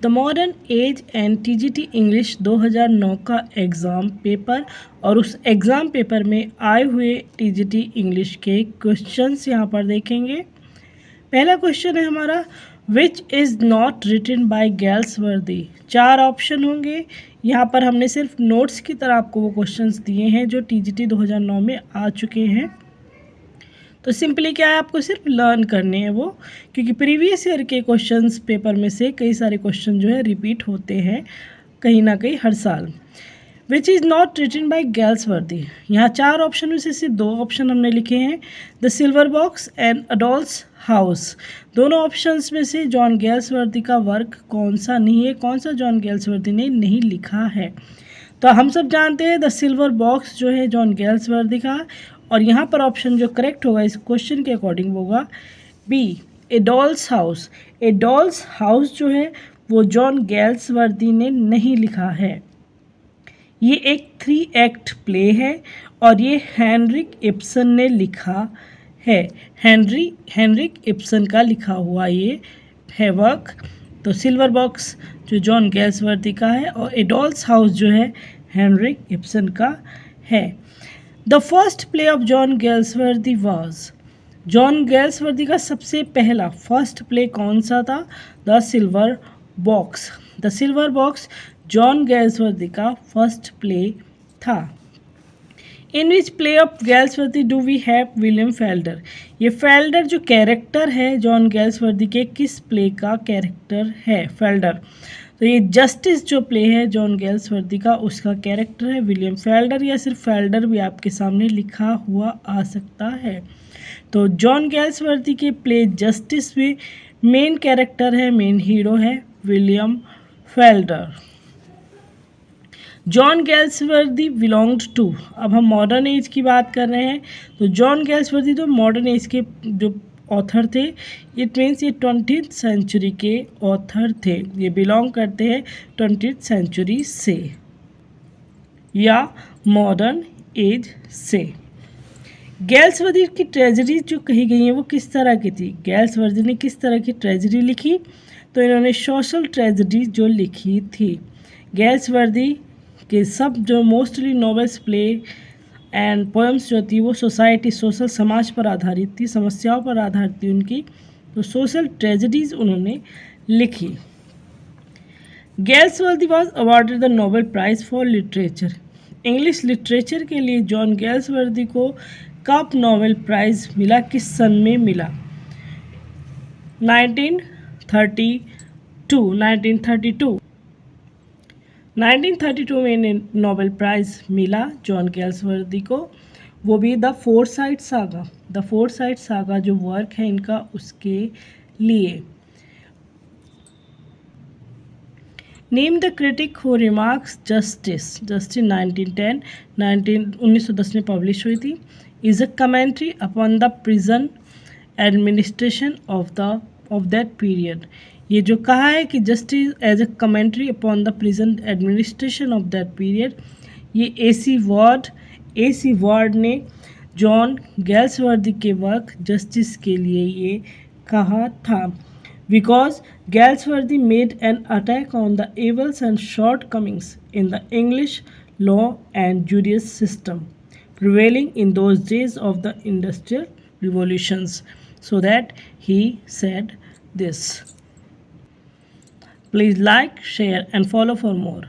The modern age and TGT English 2009 का exam paper और उस एग्ज़ाम पेपर में आए हुए टीजीटी इंग्लिश के क्वेश्चंस यहाँ पर देखेंगे। पहला क्वेश्चन है हमारा, which is not written by Galsworthy. 4 option होंगे। यहाँ पर हमने सिर्फ नोट्स की तरह आपको वो क्वेश्चंस दिए हैं जो टीजीटी 2009 में आ चुके हैं। तो सिंपली क्या है, आपको सिर्फ लर्न करने हैं वो, क्योंकि प्रीवियस ईयर के क्वेश्चंस पेपर में से कई सारे क्वेश्चन जो है रिपीट होते हैं कहीं ना कहीं हर साल। Which is not written by Galsworthy, यहाँ 4 ऑप्शन में से सिर्फ 2 ऑप्शन हमने लिखे हैं, the silver box and a doll's house. दोनों ऑप्शंस में से जॉन गैल्सवर्दी का वर्क कौन सा नहीं है, कौन सा जॉन गैल्सवर्दी ने नहीं लिखा है। तो हम सब जानते हैं द सिल्वर बॉक्स जो है जॉन गैल्सवर्दी का, और यहाँ पर ऑप्शन जो करेक्ट होगा इस क्वेश्चन के अकॉर्डिंग होगा बी, ए डॉल्स हाउस। ए डॉल्स हाउस जो है वो जॉन गैल्सवर्दी ने नहीं लिखा है। ये एक 3 एक्ट प्ले है और ये हेनरिक इब्सन ने लिखा है। हेनरिक इब्सन का लिखा हुआ ये है वर्क। तो सिल्वर बॉक्स जो जॉन गैल्सवर्दी का है और ए डॉल्स हाउस जो है हेनरिक इब्सन का है। The first play of John Galsworthy was, John Galsworthy का सबसे पहला फर्स्ट प्ले कौन सा था, the silver box. The silver box John Galsworthy का फर्स्ट प्ले था। In which play of Galsworthy do we have William Falder. ये Falder जो कैरेक्टर है जॉन गैल्सवर्दी के किस प्ले का कैरेक्टर है, फेल्डर। तो ये जस्टिस जो प्ले है जॉन गैल्सवर्दी का उसका कैरेक्टर है विलियम फेल्डर, या सिर्फ फेल्डर भी आपके सामने लिखा हुआ आ सकता है। तो जॉन गैल्सवर्दी के प्ले जस्टिस में मेन कैरेक्टर है, मेन हीरो है William Falder. John Galsworthy belonged to, अब हम मॉडर्न एज की बात कर रहे हैं, तो जॉन गैल्सवर्दी तो मॉडर्न एज के जो ऑथर थे, इट मीन्स ये 20th सेंचुरी के ऑथर थे, ये बिलोंग करते हैं 20th सेंचुरी से या मॉडर्न एज से। गैल्सवर्दी की ट्रेजेडी जो कही गई है वो किस तरह की थी, गैल्सवर्दी ने किस तरह की ट्रेजेडी लिखी, तो इन्होंने सोशल ट्रेजेडी जो लिखी थी। गैल्सवर्दी के सब जो mostly novels, play and poems जो थी वो सोसाइटी, सोशल, समाज पर आधारित थी, समस्याओं पर आधारित थी उनकी, तो सोशल ट्रेजेडीज उन्होंने लिखी। Galsworthy was awarded the Nobel prize for literature. English literature के लिए जॉन गैल्सवर्दी को कब नोबेल प्राइज़ मिला, किस सन में मिला, 1932 में नोबेल प्राइज़ मिला जॉन गैल्सवर्दी को, वो भी the Forsyte saga, the Forsyte saga जो वर्क है इनका उसके लिए। Name the critic who remarks Justice, 1910 में पब्लिश हुई थी, is a commentary upon the prison administration of that period. ये जो कहा है कि Justice as a commentary upon the prison administration of that period, ये एसी वार्ड ने जॉन गैल्सवर्दी के वर्क जस्टिस के लिए ये कहा था। Because Galsworthy made an attack on the evils and shortcomings in the English law and judicial system prevailing in those days of the industrial revolutions, so that he said this. Please like, share and follow for more.